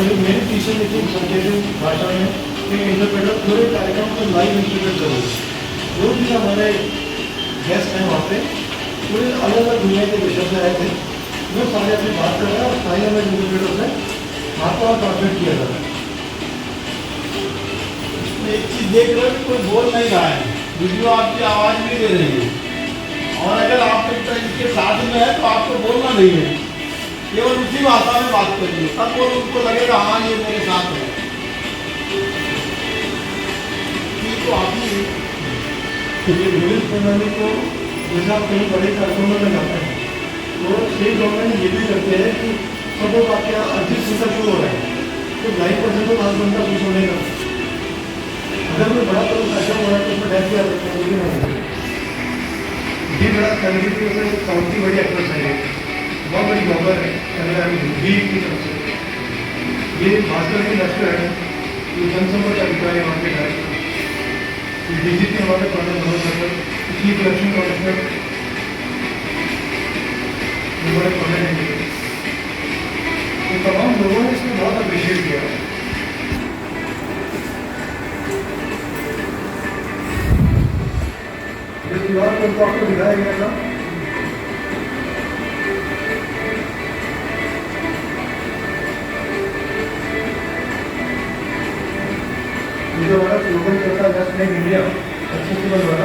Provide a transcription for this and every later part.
मेरी मेरी टीचर ने थी संकेतित भाषा में कि इंटरप्रेटर पूरे कार्यक्रम को लाइव इंटरप्रेट करो। जो भी हमारे गेस्ट हैं वहाँ पे पूरे अलग अलग दुनिया के विषय से आए थे, वो सारे अपनी बात कर रहे हैं और स्थानीय में इंटरप्रेटर से वहाँ को ट्रांसलेट किया जा रहा है। एक चीज़ देख रहे हो कि कोई बोल नहीं रहा है, वीडियो आपकी आवाज़ नहीं दे रही है, और अगर आप इसके साथ में है तो आपको बोलना नहीं है, केवल उसी भाषा में बात करिए, तब वो उनको लगेगा हाँ ये मेरे साथ है। तो आप ये विभिन्न प्रणाली को जैसे आप कहीं बड़े कार्यक्रमों में जाते हैं तो स्टेट गवर्नमेंट ये भी करते हैं कि सब लोग आपके यहाँ अर्जित सूचना शुरू हो रहा है तो 9% तो 5 घंटा कुछ होने का। अगर कोई बड़ा कार्यक्रम हो रहा है तो उसमें डेथ भी आ सकते हैं, लेकिन ये बड़ा कैंडिडेट से साउथ की बड़ी एक्ट्रेस है, बहुत बड़ी ब्लॉगर है भी की तरफ से। ये भास्कर की लश्कर है, ये जनसंपर्क अधिकारी वहाँ के डायरेक्टर, डीजीपी हमारे project Manoj sir, chief election commissioner, बड़े प्रोजेक्ट हैं। तो तमाम लोगों ने इसमें बहुत अप्रिशिएट किया। इस दीवार पर तो आपको दिखाया गया था, जो हमारा स्लोगन चलता है जस्ट मेक इंडिया एक्सेसिबल वाला,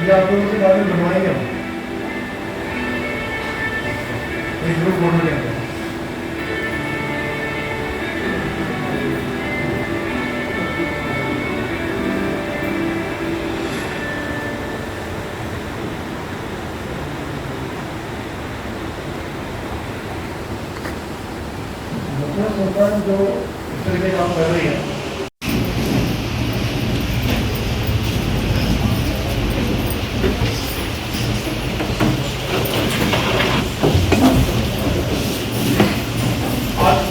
ये आप लोगों से बाद में बनवाएंगे हम एक ग्रुप फोटो के अंदर। सरकार जो इस तरह के काम कर रही है,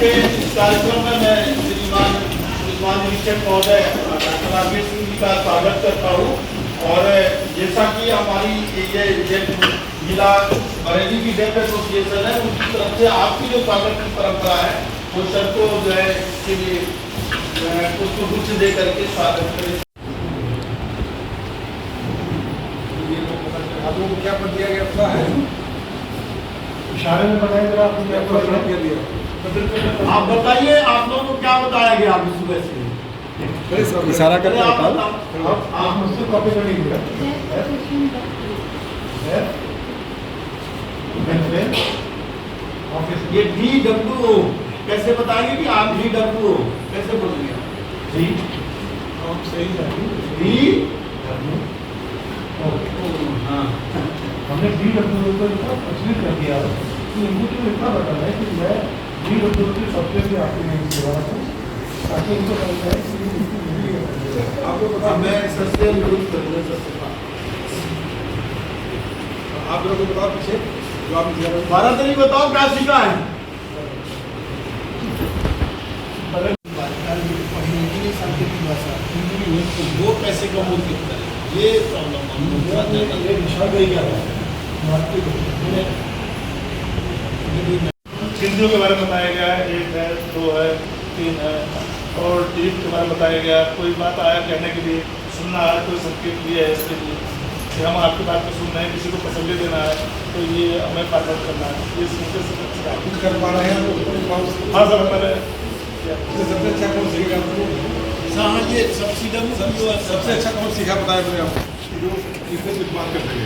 इस कार्यक्रम में मैं श्रीमान निरीक्षक महोदय डॉक्टर राकेश सिंह जी का स्वागत करता हूँ। और जैसा कि हमारी ये जिला बरेली की डेफ एसोसिएशन है, उसकी तरफ से आपकी जो स्वागत की परंपरा है वो सर को जो है इसके लिए पुष्पगुच्छ दे करके स्वागत करें। आप लोगों को क्या पद दिया गया है? इशारे में बताएं जरा आपको क्या क्या दिया? आप बताइए, आप लोगों को क्या बताया गया अभी सुबह से? इशारा करके आप मुझसे कॉपी कर लीजिएगा। ये DWO कैसे बताएंगे कि आप DWO कैसे बोलेंगे? जी आप सही हाँ, हमने DWO को तस्वीर कर दिया कि इनको तो इतना बताना है कि मैं DWO के सॉफ्टवेयर में आपकी नहीं सेवा हूँ, ताकि इनको समझना है कि आपको पता मैं सबसे अनुरोध करूँगा सबसे आप लोगों को बताओ पीछे जो आप भारत नहीं बताओ क्या सीखा है? वो कैसे कम होती है, ये हिंदियों के बारे में बताया गया है, 1 है 2 है 3 है, और टीम के बारे में बताया गया। कोई बात आया कहने के लिए, सुनना है, कोई संकेत दिया है इसके लिए कि हम आपकी बात को सुन रहे हैं, किसी को तसल्ली देना है तो ये हमें पार्ट करना है, ये सुनते कुछ कर पा रहे हैं। हाँ सर, मैंने सबसे अच्छा कौन सीखेगा आपको? हाँ, ये सबसे अच्छा कौन सीखा बताया अपने आप जो इसमें कुछ बात कर सके?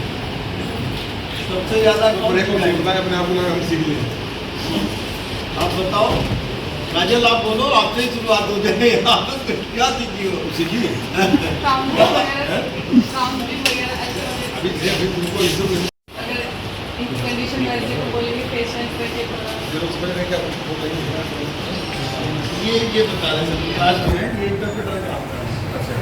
सबसे ज़्यादा बड़े को बताया अपने आप को, हम सीख लें। आप बताओ काजल, आप बोलो, आपसे ही शुरुआत हो जाए। आप क्या सीखी हो? सीखिए अभी तुमको इज्जत कंडीशन को बोलेंगे पेशेंट में क्या ये बता रहे हैं क्लास में ये इंटरप्रेटर का अच्छा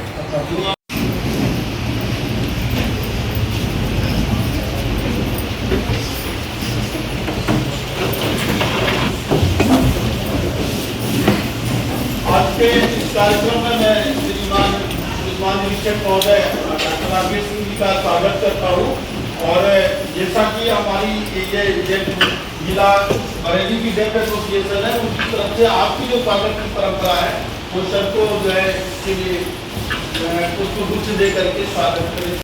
आज के इस कार्यक्रम में मैं श्रीमान निरीक्षक महोदय डॉक्टर राकेश सिंह जी का स्वागत करता हूँ। और जैसा कि हमारी ये जिला बरेली की डेफ एसोसिएशन है, उनकी तरफ से आपकी जो स्वागत की परंपरा है वो सबको जो है इसके लिए पुष्प दे करके स्वागत करें।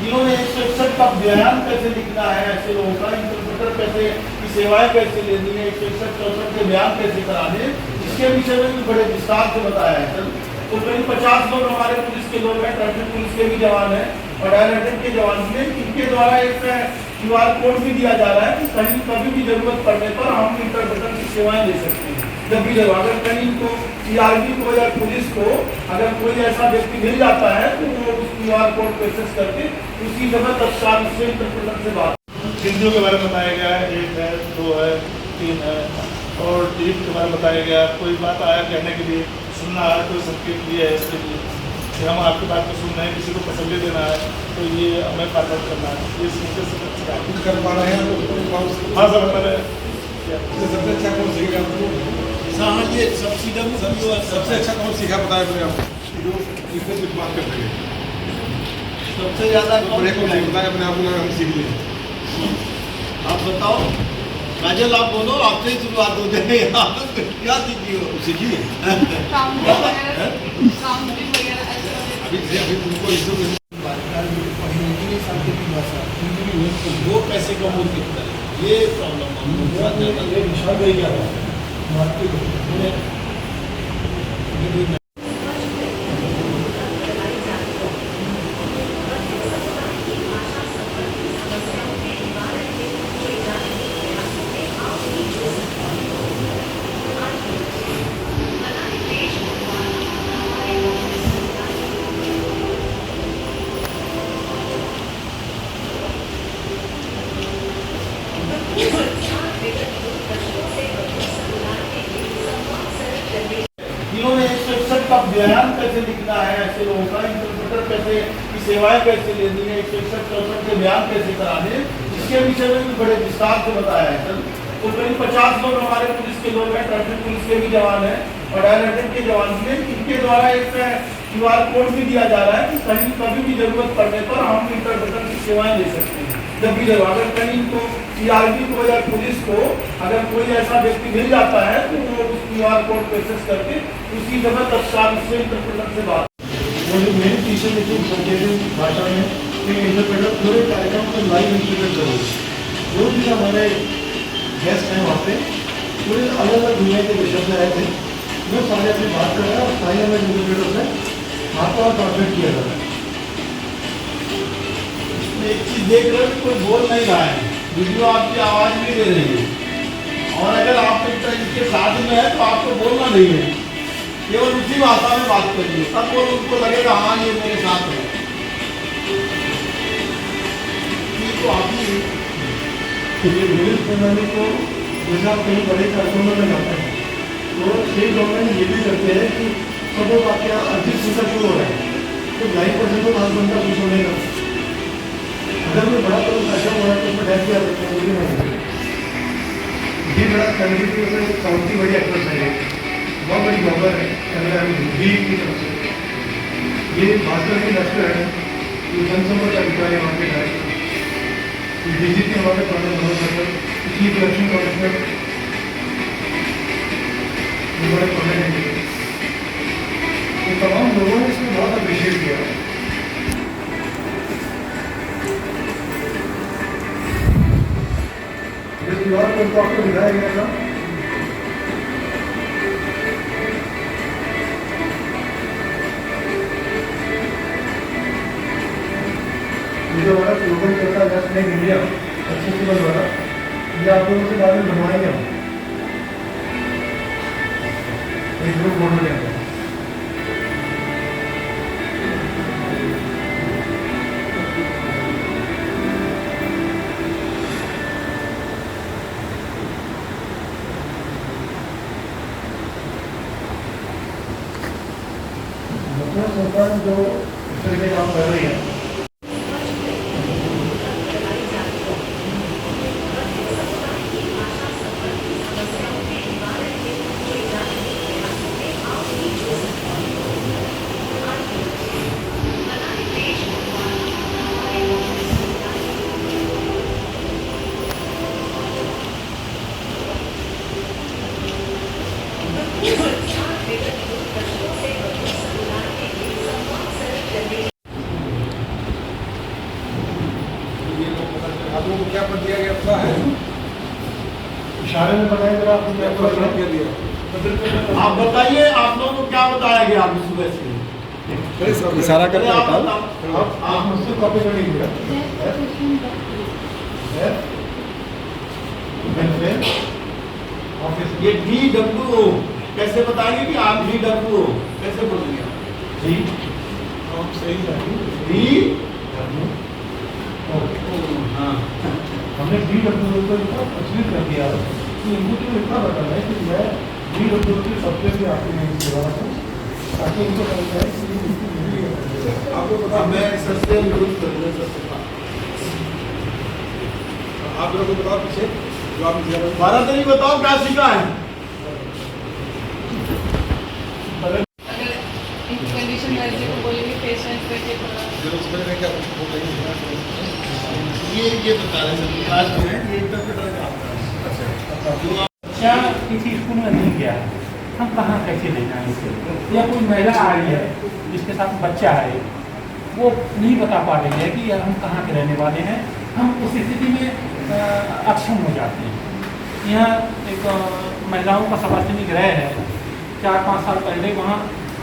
इन्होंने 161 का बयान कैसे लिखना है, ऐसे लोगों का इंटरप्रेटर कैसे की सेवाएं कैसे लेनी है, 161 के बयान कैसे कराने, इसके विषय में भी बड़े विस्तार से बताया है सर। तो करीब 50 लोग हमारे पुलिस के लोग हैं, ट्रैफिक पुलिस के भी जवान हैं और डायरेक्टर के जवान भी हैं। इनके द्वारा एक QR कोड भी दिया जा रहा है कि कहीं कभी भी जरूरत पड़ने पर हम इंटरप्रेटर की सेवाएं ले सकते हैं। जब भी जरूरत, अगर कहीं को CRP को या पुलिस को अगर कोई ऐसा व्यक्ति मिल जाता है तो वो उस QR कोड को एक्सेस करके उसी जगह तत्काल से इंटरप्रेटर से बात। हिंदियों के बारे में बताया गया है, 1 है, 2 है, 3 है और टिकट के बारे में बताया गया। कोई बात आया कहने के लिए, सुनना है, कोई संकेत दिया है इसके लिए कि हम आपकी बात को सुन रहे हैं, किसी को तसल्ली देना है तो ये हमें फॉरवर्ड करना है। ये सुनते से कुछ कर पा रहे हैं तो हाँ सर, मैंने सबसे अच्छा कौन सीखेगा आपको? हाँ, ये सब्सिडी सबसे अच्छा कौन सीखा बताया अपने आप जो इससे कुछ बात कर सके? सबसे ज्यादा बड़े को बताया अपने आप को हम सीख लें। आप बताओ काजल, आप बोलो, आपसे ही शुरुआत हो जाए। आप क्या सीखी हो? सीखिए काउंटिंग वगैरह अभी तुमको इसको वो कैसे कम हो सकता है, ये प्रॉब्लम इन्होंने 161 का बयान कैसे लिखना है, ऐसे लोगों का इंटरप्रेटर कैसे की सेवाएं कैसे लेनी है, 161 के बयान कैसे कराने, इसके विषय में भी बड़े विस्तार से बताया है सर। तो करीब 50 लोग हमारे पुलिस के लोग हैं, ट्रैफिक पुलिस के भी जवान हैं और डायरेक्टर के जवान भी हैं। इनके द्वारा एक QR कोड भी दिया जा रहा है कि कहीं कभी भी जरूरत पड़ने पर हम इंटरप्रेटर की सेवाएं ले सकते हैं। जब भी जरूरत, अगर कहीं को CRP को या पुलिस को अगर कोई ऐसा व्यक्ति मिल जाता है तो वो उस QR कोड को एक्सेस करके उसी जगह तत्काल से इंटरप्रेटर से बात। वो जो मेरी टीचर ने की संकेतित भाषा में कि इंटरप्रेटर पूरे कार्यक्रम को लाइव इंटरप्रेट करो। जो भी हमारे गेस्ट हैं वहाँ पे पूरे अलग अलग दुनिया के विषय से आए थे, वो सारे अपनी बात कर रहे हैं और सारे हमें इंटरप्रेटर से हाथों हाथ ट्रांसलेट किया जा रहा है। एक चीज देख रहे हो कि कोई बोल नहीं रहा है, वीडियो आपकी आवाज नहीं दे रही है और अगर आप इसके साथ में है तो आपको बोलना नहीं है, केवल उसी भाषा में बात करिए, तब वो उनको लगेगा हाँ ये मेरे साथ है। तो आपने ये पुलिस प्रणाली को जैसे आप कहीं बड़े कार्यक्रमों में जाते हैं तो स्टेट गवर्नमेंट ये भी करते हैं कि सब लोग आपके यहाँ अधिक सूचना शुरू हो रहा है तो 9% को 5 घंटा कुछ होने का। अगर कोई बड़ा कदम ऐसा हो रहा है तो उसमें डेथ भी आ सकते हैं, मुझे नहीं ये बड़ा कंट्री में काउंटी बड़ी एक्ट्रेस है, बहुत बड़ी खबर है कैमरा भी की तरफ से। ये भास्कर के डॉक्टर है, ये जनसंपर्क अधिकारी वहाँ के डायरेक्टर, DGP हमारे प्रणब मनोहर, चीफ इलेक्शन कमिश्नर बड़े पढ़े हैं। तो तमाम लोगों ने इसमें बहुत अप्रिशिएट किया। ये दीवार को आपको दिखाया गया था, ये जो हमारा स्लोगन चलता है जस्ट मेक इंडिया एक्सेसिबल वाला, ये आप लोगों से बाद में बनवाएंगे हम एक ग्रुप फोटो के अंदर। सरकार जो इस तरह के काम कर रही है कर दिया। आप बताइए, आप लोगों को क्या बताया गया अभी सुबह से? इशारा पहले करके आप बताओ। बताओ। आप मुझसे कॉपी कर लीजिएगा ऑफिस ये DWO कैसे बताएंगे कि आप DWO कैसे बोलेंगे? जी हम सही है। D हाँ हमने DWO को इतना प्रचलित कर दिया कि इनको तो इतना बता है कि मैं DWO के सॉफ्टवेयर से आपकी नहीं सेवा हूँ ताकि इनको पता है कि इनको मिली है। आपको पता, मैं सबसे विरोध करूँगा सबसे पहले। आप लोगों को बताओ पीछे जो आप मुझे 12 तारीख बताओ क्या सीखा है? अगर इन कंडीशन में जो बोलेंगे पेशेंट पे थोड़ा ये बता रहे हैं सर, क्लास में है, ये इंटरप्रेटर का आपका। बच्चा किसी स्कूल में नहीं गया है, हम कहाँ कैसे ले जाएंगे इसे? या कोई महिला आ रही है जिसके साथ बच्चा है, वो नहीं बता पा रही है कि यार हम कहाँ के रहने वाले हैं, हम उस स्थिति में अक्षम हो जाते हैं। यहाँ एक महिलाओं का सार्वजनिक गृह है, 4-5 साल पहले वहाँ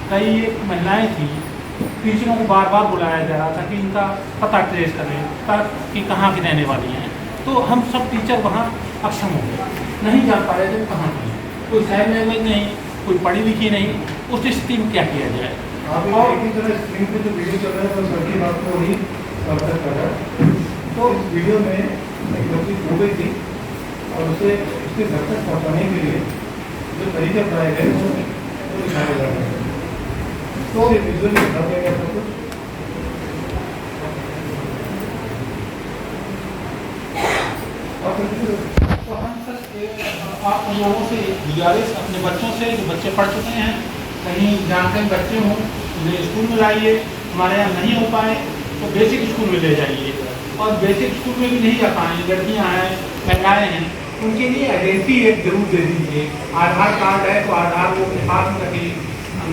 कई एक महिलाएँ थीं, टीचरों को बार बार बुलाया जा रहा था कि इनका पता ट्रेस करें कि कहाँ की रहने वाली हैं, तो हम सब टीचर वहाँ अक्षम हो गए, नहीं जान पा रहे थे कहाँ की, कोई साइन लैंग्वेज नहीं, कोई पढ़ी लिखी नहीं, उस स्थिति में क्या किया जाए? आप एक ही तरह स्क्रीन पे जो वीडियो चल रहा है वो सर की बात को ही समर्थन कर रहा है। तो इस वीडियो में एक लड़की खो गई थी और उसे उसके घर तक पहुँचाने के लिए जो तरीके अपनाए गए वो दिखाया जा रहा है। तो ये विजुअल दिखा दिया गया था कुछ तो हम सर आप लोगों से गुजारिश, अपने बच्चों से जो बच्चे पढ़ चुके हैं, कहीं जानकार बच्चे हों उन्हें स्कूल में लाइए, हमारे यहाँ नहीं हो पाए तो बेसिक स्कूल में ले जाइए, और बेसिक स्कूल में भी नहीं जा पाए, लड़कियाँ हैं, महिलाएँ हैं, उनके लिए आइडेंटिटी एक जरूर दे दीजिए। आधार कार्ड है तो आधार वो अपने पास में रखिए,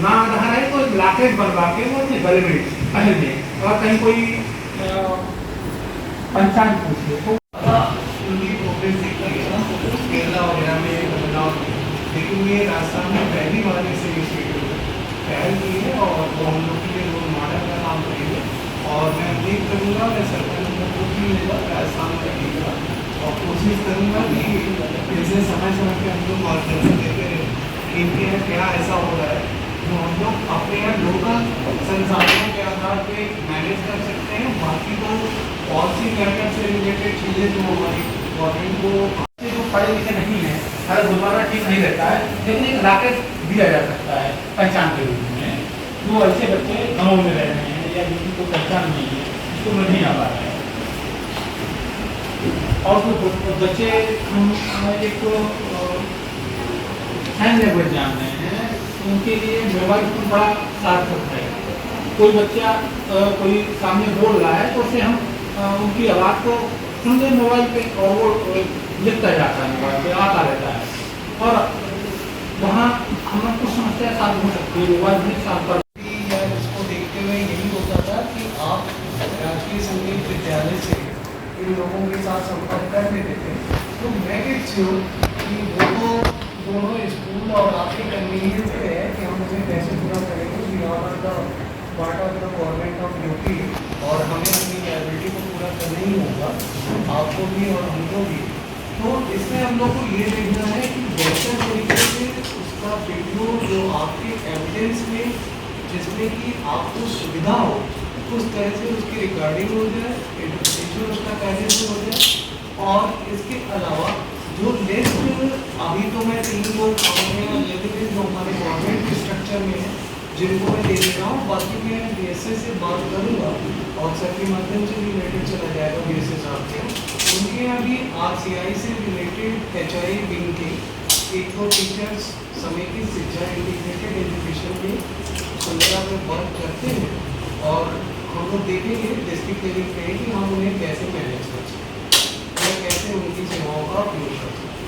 ना आधार है तो लॉकेट बनवा के वो अपने गले में पहन लें, और कहीं कोई पहचान पूछिए तो उनकी प्रोग्रेस देखती है ना, केरला वगैरह में बदलाव, लेकिन ये राजस्थान में पहली बार इस इनिशिएटिव पहल की है और वो हम लोग के लिए रोल मॉडल का काम करेंगे। और मैं उम्मीद करूँगा, मैं सरकार को भी मिलेगा राजस्थान में रखेगा और कोशिश करूँगा कि जैसे समय समय पर हम लोग मार्गदर्शन देते हैं कि इनके यहाँ क्या ऐसा हो रहा है जो हम लोग अपने यहाँ लोकल संसाधनों के आधार पे मैनेज कर सकते हैं। बाकी तो पॉलिसी मैटर से रिलेटेड चीज़ें जो हमारी गवर्नमेंट को जो पढ़े लिखे नहीं है, हर गुजारा ठीक नहीं रहता है, लेकिन एक लॉकेट दिया जा सकता है पहचान के रूप में। जो ऐसे बच्चे गाँव में रह रहे हैं या जिनकी कोई पहचान नहीं है, स्कूल में नहीं आ पा रहे हैं, और कुछ बच्चे हम एक साइन लैंग्वेज जान रहे हैं, उनके लिए मोबाइल फोन बड़ा सार्थक है। कोई बच्चा कोई सामने बोल रहा है तो उसे हम उनकी आवाज़ को सुन लें मोबाइल पे, और वो लिखता जाता है मोबाइल पे, आता रहता है, और वहाँ हम लोग कुछ समस्या साथ हो सकती है मोबाइल में साथ पर। या इसको देखते हुए यही होता था कि आप राजकीय संगीत विद्यालय से इन लोगों के साथ संपर्क कर लेते थे, तो मैं एक श्योर कि दोनों स्कूल और आपके कन्वीनियंस पे है कि हम उसे कैसे पूरा करेंगे। We are the part of the government of UP और हमें अपनी एबिलिटी को पूरा करना ही होगा, आपको भी और हमको भी। तो इसमें हम लोग को ये देखना है कि बेहतर तरीके से उसका वीडियो जो आपके एविडेंस में जिसमें कि आपको सुविधा हो उस तरह से उसकी रिकॉर्डिंग हो जाए, एडुकेशन उसका पहले से हो जाए। और इसके अलावा जो लिस्ट अभी तो मैं 3 लोग जो हमारे गवर्नमेंट के स्ट्रक्चर में है जिनको मैं दे दे रहा हूँ, बाकी मैं BSS से बात करूँगा और सर के माध्यम से रिलेटेड चला जाएगा BSS आपके उनके यहाँ भी RCI से रिलेटेड HI विंग के 1-2 टीचर्स समेकित शिक्षा इंटीग्रेटेड एजुकेशन के संदर्भ में वर्क करते हैं और हम लोग देखेंगे डिस्ट्रिक्ट लेवल पे कि हम उन्हें कैसे मैनेज कर सकते हैं, कैसे उनकी सेवाओं का उपयोग कर सकते हैं।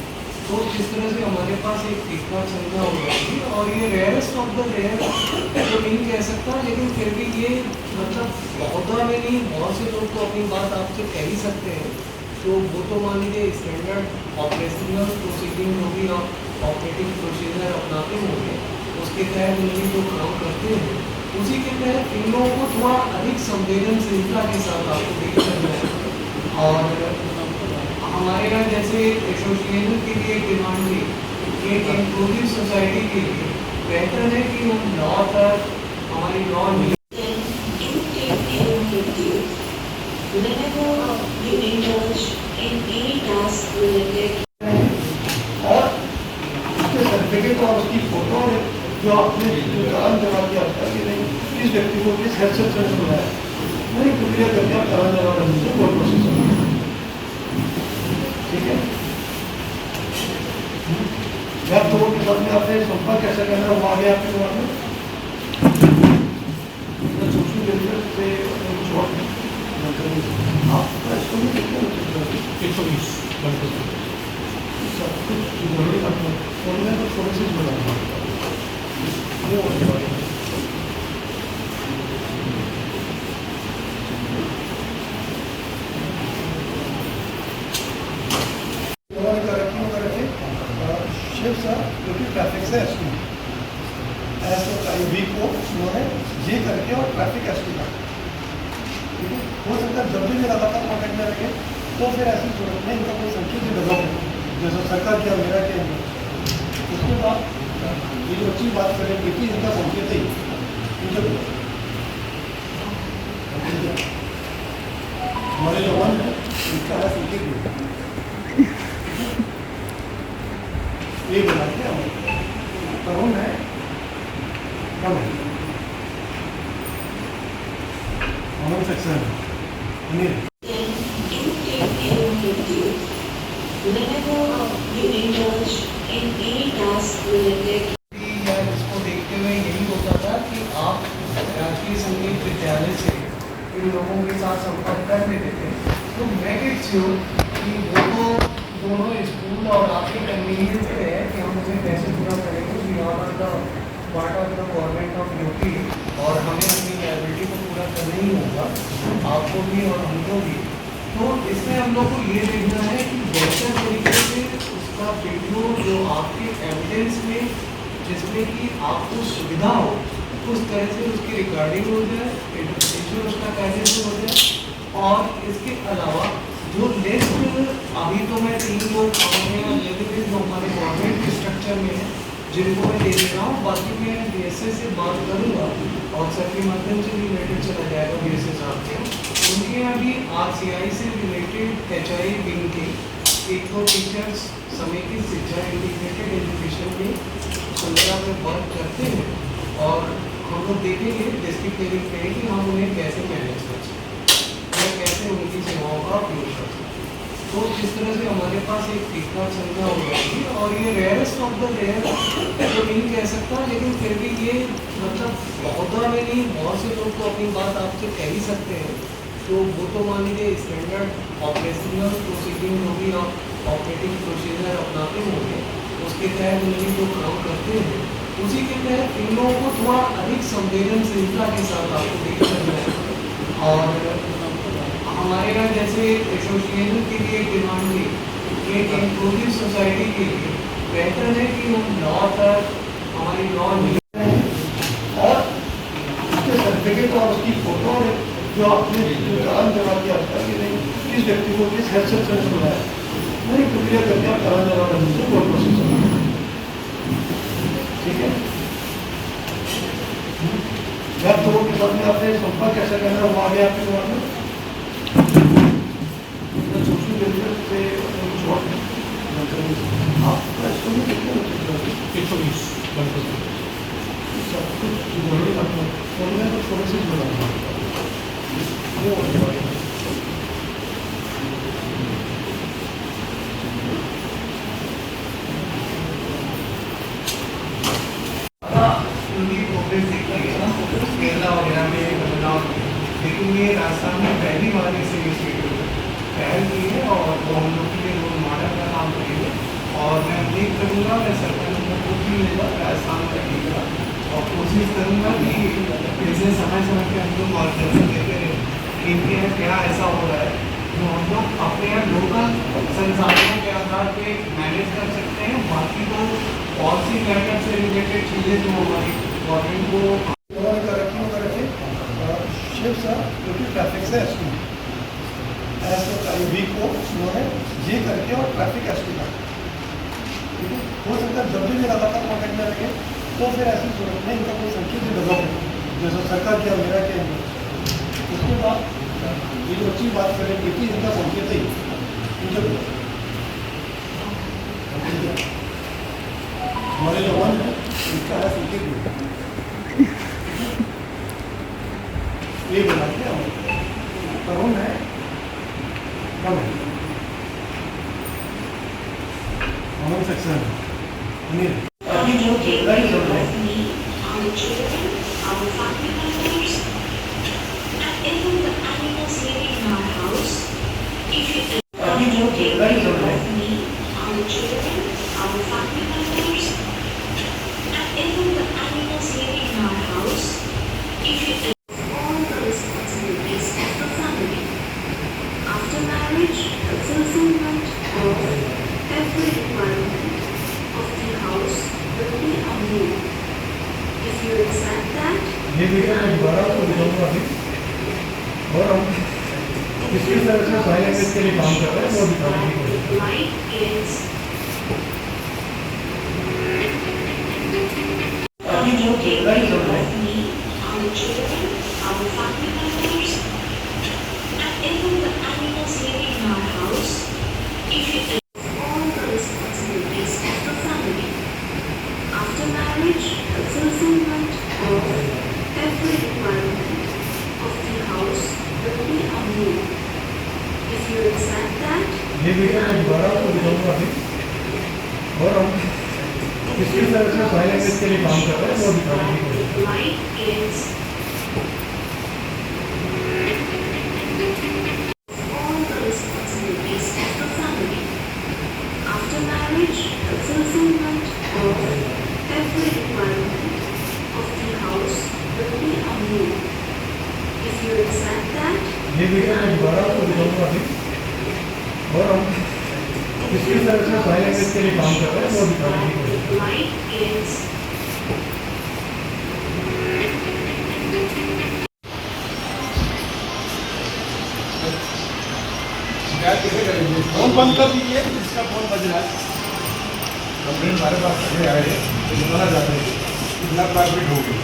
तो इस तरह से हमारे पास एक टीका संख्या हो जाएगी और ये रेयरेस्ट ऑफ द रेयर तो नहीं कह सकता, लेकिन फिर भी ये मतलब बहुधा में नहीं, बहुत से लोग तो अपनी बात आपसे कह ही सकते हैं। तो वो तो मान लीजिए स्टैंडर्ड ऑपरेशनल प्रोसीडिंग जो भी आप ऑपरेटिंग प्रोसीजर अपनाते होंगे उसके तहत उनकी जो काम करते हैं उसी के तहत इन लोगों को थोड़ा अधिक संवेदनशीलता के साथ आपको डील करना है। और हमारे यहाँ जैसे एसोसिएशन के लिए एक डिमांड थी कि एक इंक्लूसिव सोसाइटी के लिए बेहतर है कि हम लॉ तक हमारी law Whenever you indulge in any task related और उसके सर्टिफिकेट और उसकी फोटो जो आपने जो चालान जमा किया था कि नहीं इस व्यक्ति को किस हेल्थ सेंटर में बुलाया वही प्रक्रिया करके आप चालान जमा कर दीजिए कोर्ट प्रोसेस ठीक है। या तो के बाद में आपने संपर्क कैसे करना है वो आगे आपके दिमाग में सोशल वेलफेयर से छोड़ आप इसको भी देखते हैं 120 सब कुछ जरूरी करना और मैं तो थोड़े से बताऊँगा वो शिव सर जो कि ट्रैफिक से एस वी को उन्होंने ये करके और ट्रैफिक एस का ठीक है। हो सकता है जब भी ये लगातार कॉन्टेक्ट में रखे तो फिर ऐसी सूरत में इनका कोई संकेत डेवलप हो जैसा सरकार क्या मेरा क्या उसके बाद ये जो अच्छी बात करेंगे कि इनका संकेत ही इनके हमारे जो वन है इनका है संकेत ये बनाते हैं कौन है कम है common section whenever you indulge in any task related या इसको देखते हुए यही होता था कि आप राजकीय संगीत विद्यालय से इन लोगों के साथ संपर्क कर लेते थे तो मैं इट्स श्योर कि वो तो दोनों स्कूल और आपके कन्वीनियंस पे है कि हम उसे कैसे पूरा करेंगे we are the part of the government of UP और हमें अपनी लायबिलिटी को पूरा करना ही होगा आपको भी और हमको भी। तो इसमें हम लोग को ये देखना है कि बेहतर तरीके से उसका वीडियो जो आपके एविडेंस में जिसमें कि आपको सुविधा हो उस तरह से उसकी रिकॉर्डिंग हो जाए एडिशन उसका कायदे से हो जाए। और इसके अलावा जो लिस्ट अभी तो मैं 3 लोग हमारे यहाँ लेवल जो हमारे गवर्नमेंट स्ट्रक्चर में है जिनको मैं दे दे रहा हूँ बाकी मैं DSA से बात करूँगा और सर के माध्यम से भी लेटर चला जाएगा DSA साहब से उनके यहाँ भी RCI से रिलेटेड HI विंग के एक दो टीचर्स समेकित शिक्षा इंटीग्रेटेड एजुकेशन के संदर्भ में वर्क करते हैं और हम लोग देखेंगे डिस्ट्रिक्ट लेवल पे कि हम उन्हें कैसे मैनेज कर सकते हैं कैसे उनकी सेवाओं का उपयोग कर सकते हैं। तो इस तरह से हमारे पास एक टीका संख्या हो जाएगी और ये रेयरेस्ट ऑफ द रेयर तो नहीं कह सकता लेकिन फिर भी ये मतलब बहुत में नहीं बहुत से लोग तो अपनी बात आपसे कह ही सकते हैं। तो वो तो मान लीजिए स्टैंडर्ड ऑपरेशनल प्रोसीडिंग जो भी आप ऑपरेटिंग प्रोसीजर अपनाते होंगे उसके तहत उनकी जो काम करते हैं उसी के तहत इन लोगों को थोड़ा अधिक संवेदनशीलता के साथ आपको डील करना है। और हमारे यहाँ जैसे एसोसिएशन के लिए एक डिमांड थी कि एक इंक्लूसिव सोसाइटी के लिए बेहतर है कि हम लॉ तक हमारी लॉ और उसके सर्टिफिकेट और उसकी फोटो जो आपने जो चालान जमा किया था कि नहीं इस व्यक्ति को किस हेल्थ सेंटर में बुलाया वही प्रक्रिया करके आप चालान जमा कर दीजिए कोर्ट प्रोसेस ठीक है। या तो के बाद में आपने संपर्क कैसे करना है वो आगे आपके दिमाग में सोशल वेलफेयर से छोड़ आप इसको भी देखते हैं 120 सब कुछ जरूरी करना और मैं तो थोड़े से बताऊँगा वो उनकी प्रोग्रेस देखी है ना केरला वगैरह में बदलाव लेकिन ये राजस्थान में पहली बार इस इनिशिएटिव पहल की है और वो हम लोग के लिए रोल मॉडल का काम करेंगे और मैं उम्मीद करूँगा मैं सरकार को भी लेगा राजस्थान का लेगा और कोशिश करूँगा कि जैसे समय समय पर हम लोग मार्गदर्शन देते रहे कि इनके यहाँ क्या ऐसा हो रहा है जो हम लोग अपने यहाँ लोकल संसाधनों के आधार पे मैनेज कर सकते हैं। बाकी तो पॉलिसी मैटर से रिलेटेड चीज़ें जो हमारी गवर्नमेंट को उन्होंने तरक्की में करके शिव सर जो कि ट्रैफिक से एस वीक को उन्होंने ये करके और ट्रैफिक एस का, ठीक है। हो सकता है जब भी लगातार कॉन्टेक्ट में रहेंगे तो फिर ऐसी सूरत में इनका कोई संकेत डेवलप हो जैसा सरकार किया मेरा के अंदर। उसके बाद ये जो अच्छी बात करेंगे कि इनका संकेत ही इनके हमारे जो वन है इनका है संकेत ये बनाते हैं करोन है कम है कॉमन सेक्शन है Communicating with me, our children, our family members, and even the animals living in our house. If you communicate with me, our children, our family members, and even the animals living in our house, if you all the responsibilities of the family. After marriage, the fulfillment of every requirement of the house will be on you. If you accept that, ये video मैं दोबारा आपको दिखाऊंगा अभी, और हम किसकी service में साइन लैंग्वेज के लिए काम कर रहे हैं वो दिखाने की कोशिश करेंगे। light is communicating with me, our children, our family members, and even the animals living in our house. If you all the responsibilities of the family. After marriage, the fulfillment of every requirement of the house will be on you. If you accept that, ये video मैं दोबारा आपको दिखाऊंगा अभी, और हम किसकी service में साइन लैंग्वेज के लिए काम कर रहे हैं वो दिखाने की कोशिश करेंगे। light is all the responsibilities of the family. After marriage, the fulfillment of every requirement of the house will be on you. If you accept that, ये वीडियो मैं दोबारा आपको दिखाऊंगा अभी, और हम किसकी सर्विस में साइन लैंग्वेज के लिए काम कर रहे हैं वो दिखाने की कोशिश करेंगे। light is शिकायत कैसे करेंगे? फोन बंद कर दीजिए, इसका फोन बज रहा है। कंप्लेंट हमारे पास पहले आए हैं, तो बताना चाहते हैं कि बिना प्राइवेट हो गई,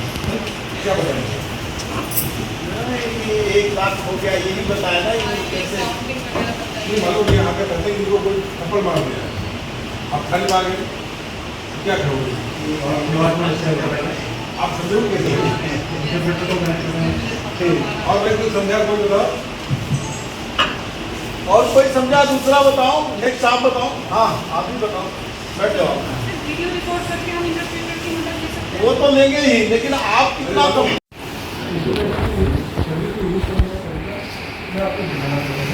क्या बताएंगे? ये एक लाख हो गया, यही बताया ना ये कैसे। नहीं मालूम ये यहाँ पे करते हैं कि उनको कोई थप्पड़ मार दिया है, आप खाली मार गए, क्या करोगे? आप समझोगे कैसे? और मैं कुछ समझा, कोई बताओ। और कोई समझा दूसरा बताओ, नेक्स्ट आप बताओ। हाँ आप ही बताओ, बैठ जाओ। वीडियो रिकॉर्ड करके हम इंटरप्रेटर की मदद ले सकते हैं। वो तो लेंगे ही, लेकिन आप कितना कम। मैं आपको दिखाना चाहूँगा।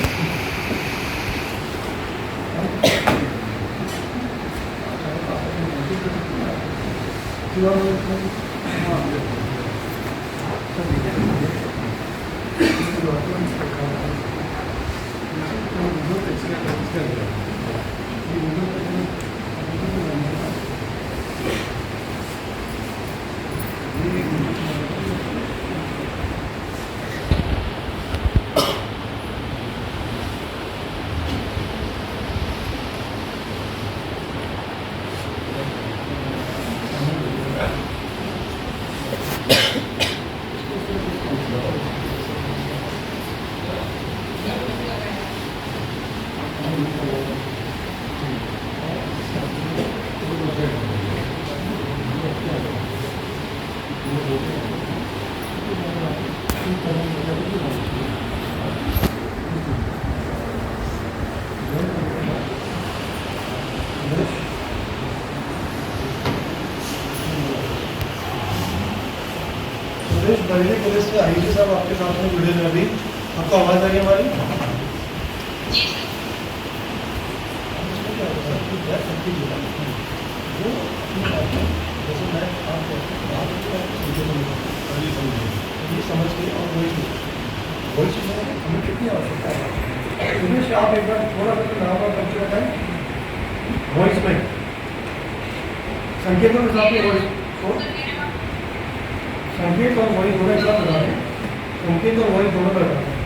सुरेश बरेली पुलिस के आईजी साहब आपके साथ में जुड़े हैं अभी। आपको आवाज़ आ रही है हमारी? समझ के और वही हमें कितनी आवश्यकता है सुरेश आप एक बार थोड़ा सा नाम और परिचय बताएं वॉइस में संकेतों के साथ वॉइस संकेत और वॉइस दोनों एक साथ बता रहे हैं संकेत और वॉइस दोनों बता रहे हैं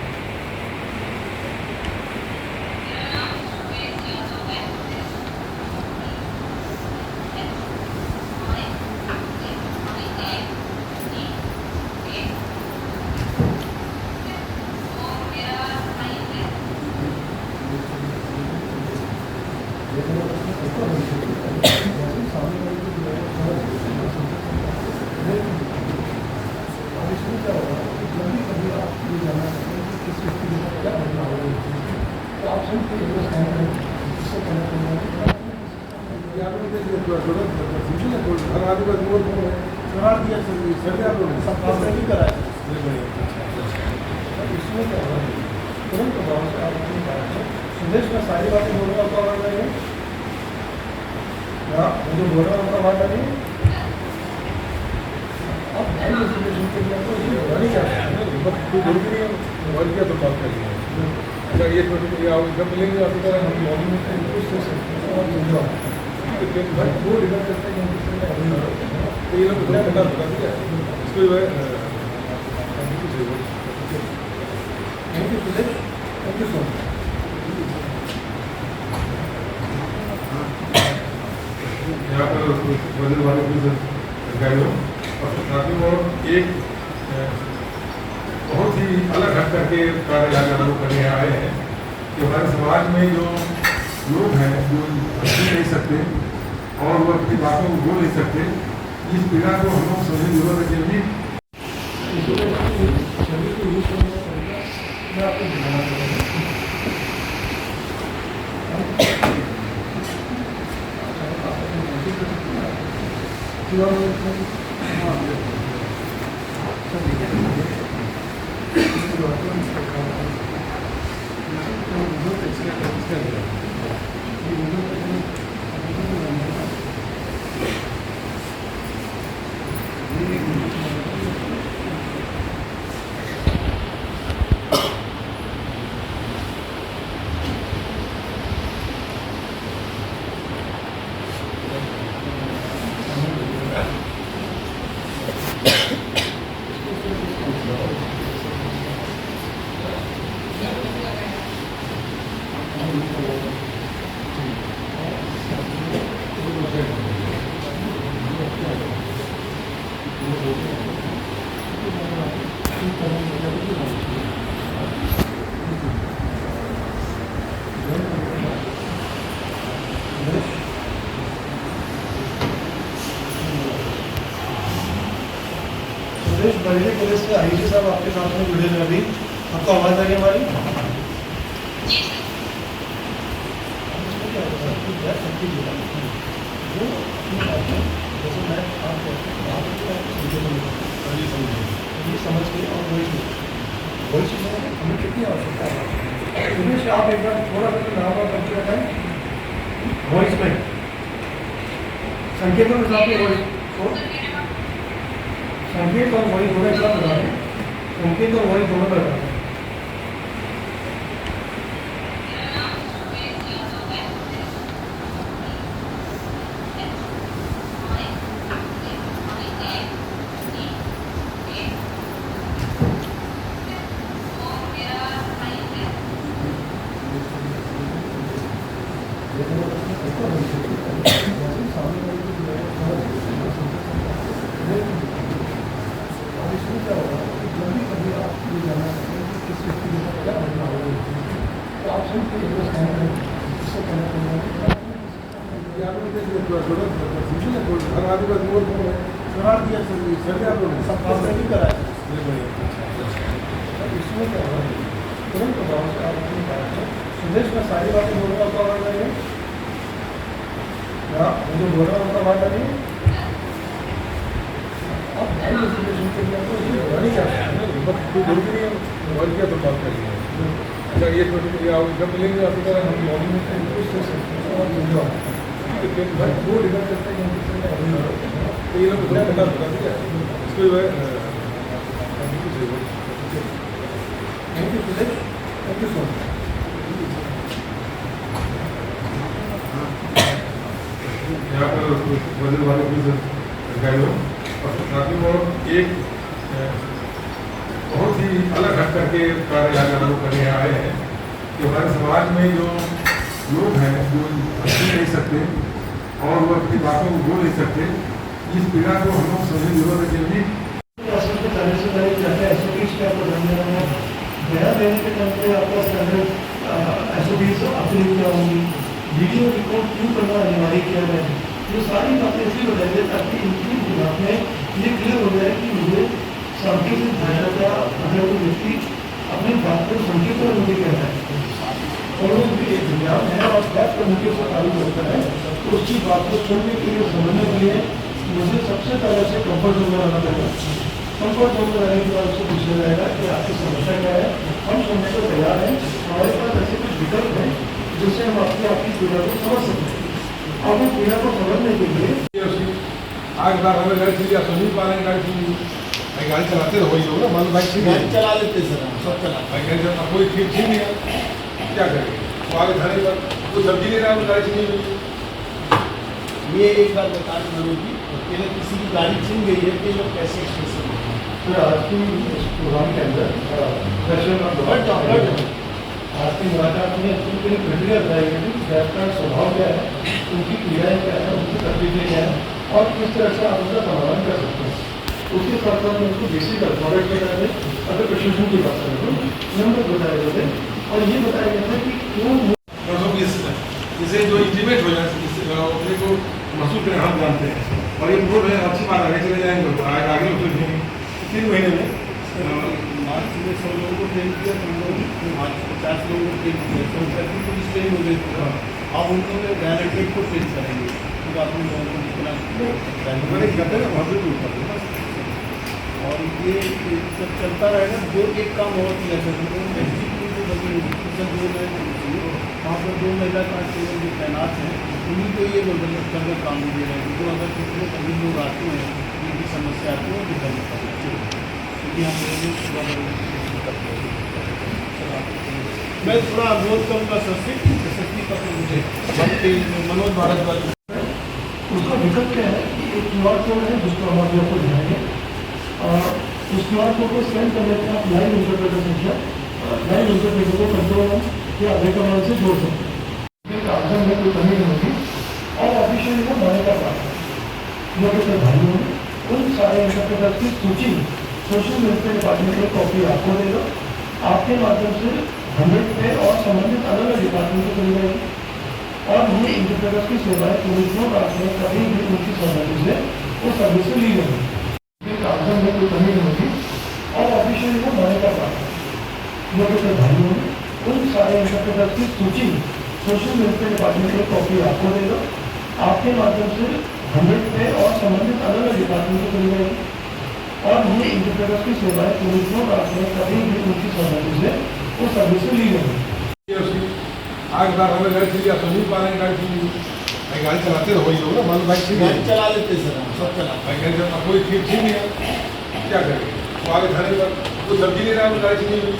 सुदेश में सारी बातें बोल रहा आपका आवाज नहीं है मुझे बोल रहा आपका आवाज नहीं है आप भाई सुदेश के लिए आपको ये बता नहीं क्या मोबाइल किया तो बात करेंगे अच्छा ये छोटी आओ जब मिलेंगे आपकी तरह हम मॉर्निंग में कुछ से सकते और समझो भाई वो डिनर करते हैं तो ये लोग थोड़ा बता दिया इसको जो है thank you Sudesh thank you so much यहाँ पर वजन वाले गाड़ियों और साथ ही वो एक बहुत ही अलग हट करके कार्य यहाँ लोग करने आए हैं कि हमारे समाज में जो लोग हैं जो हंसी नहीं सकते और वो अपनी बातों को बोल नहीं सकते इस पीड़ा को हम लोग समझने की जरूरत है कि अभी मैं आपको दिखाना चाहूँगा सुरेश बरेली पुलिस के आईजी साहब आपके साथ में जुड़े हैं अभी आपको आवाज आ रही है हमारी समझ के और वही हमें कितनी आवश्यकता है सुरेश आप एक बार थोड़ा सा नाम और परिचय बताएं वॉइस में संकेतों के साथ वॉइस संकेत और वॉइस दोनों एक साथ बता रहे हैं संकेत और वॉइस दोनों बता रहे हैं सुदेश में सारी बातें बोल रहा आपका आवाज नहीं है मुझे बोल रहा आपका आवाज नहीं है आप भाई सुदेश के लिए आपको ये बता नहीं क्या मोबाइल किया तो बात करेंगे अच्छा ये छोटी आओ जब मिलेंगे आपकी तरह हम मॉर्निंग में कुछ से सकते और समझो भाई वो डिनर करते हैं तो ये लोग थोड़ा बता दिया इसको जो है thank you Sudesh thank you so much यहाँ पर वजन वाले भी गए हो और ताकि वो एक बहुत ही अलग हट करके कार्य यहाँ लागू करने आए हैं कि हमारे समाज में जो लोग हैं जो हंस नहीं सकते और वो अपनी बातों को बोल नहीं सकते, इस पीड़ा को हम लोग समझने की जरूरत है कि बयान देने के टाइम पे आपका स्टैंडर्ड SOPs अपनी क्या होंगी, वीडियो रिकॉर्ड क्यों करना अनिवार्य किया गया है, ये सारी बातें इसलिए बताइए ताकि इनकी दिमाग में ये क्लियर हो जाए कि मुझे सांकेतिक भाषा का अगर कोई व्यक्ति अपनी बात को संकेत और मुझे कहता है और वो भी एक विज्ञान है और बात करने के साथ चालू होता है, तो उसकी बात को सुनने के लिए समझने के लिए मुझे सबसे पहले से कंफर्ट जोन में रहना पड़ेगा। कंफर्ट जोन में रहने के बाद उससे पूछा जाएगा कि आपकी समस्या क्या है, हम सुनने को तैयार हैं, हमारे पास ऐसे कुछ विकल्प हैं जिससे हम आपकी पीड़ा को समझ सकते हैं। अब उस पीड़ा को समझने के लिए आज बार हमें गाड़ी चली आप समझ पा रहे हैं, गाड़ी चली भाई गाड़ी चलाते रहो ही होगा, मान भाई ठीक है चला लेते सर, सब चला भाई गाड़ी चलाना कोई ठीक नहीं है, क्या करेंगे वो आगे थाने पर कोई सब्जी नहीं रहा, गाड़ी चली हुई। ये एक बार बता दें मनोज जी, अकेले किसी की गाड़ी छिन गई है कि लोग कैसे एक्सप्रेस होंगे? फिर आज की इस प्रोग्राम के अंदर आज की मुलाकात में उनके प्रक्रिया बताई गई कि आपका स्वभाव क्या है, उनकी क्रियाएं क्या है, उनकी तकलीफें क्या है और किस तरह से आप उसका समाधान कर सकते हैं। उसके साथ साथ में उसको बेसिक प्रोडक्ट बताए थे, अगर प्रशिक्षण की बात करें तो नंबर बताए गए थे और ये बताया गया था कि क्यों जिसे जो इंटीमेट हो जाए अपने को महसूस करें, हम जानते हैं और ये बोल रहे हैं अच्छी बात आगे चले जाएंगे, आगे उतर जाएंगे 3 महीने में मार्च में 100 लोगों को ट्रेन किया, मार्च 50 लोगों को ट्रेन किया, तो ट्रेन हो गई थी। अब उन्होंने डायरेक्टेड को ट्रेन करेंगे, तो आपने लोगों को निकला और ये सब चलता रहेगा। जो एक काम और किया वहाँ पर 2 महिला कांस्टेबल जो तैनात हैं, उन्हीं को ये करने काम दे रहे हैं। तो अगर किसी में कभी लोग आते हैं, उनकी समस्या आती है, वो करना चाहिए, क्योंकि हम मैं थोड़ा अनुरोध करूँगा सर से, सस्ती पत्र मुझे मनोज भारद्वाज उसका विकल्प क्या है कि एक QR कोड है जिसको हम आप लोग को दिखाएंगे और उस QR कोड को स्कैन करने के आप लाइव इंटरप्रेटर संख्या लाइव इंटरप्रेटर को कंट्रोल या आधे कमाल से जोड़ सकते हैं। आसन में कोई कमी नहीं होगी और ऑफिशियली का मान्यता प्राप्त है। लोग भाइयों उन सारे इंटरप्रेटर की सूची सोशल वेलफेयर डिपार्टमेंट में कॉपी आपको देगा, आपके माध्यम से 100 पे और संबंधित अलग अलग डिपार्टमेंट को चली जाएगी और ये इंटरप्रेटर की सेवाएं पुलिसों रात में कभी भी उनकी सहमति से वो सर्विस से ली जाएगी। आसन में कोई कमी नहीं होगी और ऑफिशियली का मान्यता प्राप्त है। लोग भाइयों उन सारे इंटरप्रेटर की सूची सोशल वेलफेयर डिपार्टमेंट में कॉपी आपको देगा, आपके माध्यम से 100 पे और संबंधित अलग अलग डिपार्टमेंट को चली जाएगी और ये इंटरप्रेटर की सेवाएं पुलिसों रात में कभी भी उनकी सहमति से वो सर्विस से ली जाएगी। आज बार हमें गाड़ी चली आप समझ पा रहे हैं, गाड़ी चली भाई गाड़ी चलाते रहो ही होगा, मान भाई ठीक है चला लेते सर, सब चला भाई गाड़ी चलाना कोई ठीक नहीं है, क्या करेंगे वो आगे थाने पर कोई सब्जी नहीं रहा, गाड़ी चली हुई।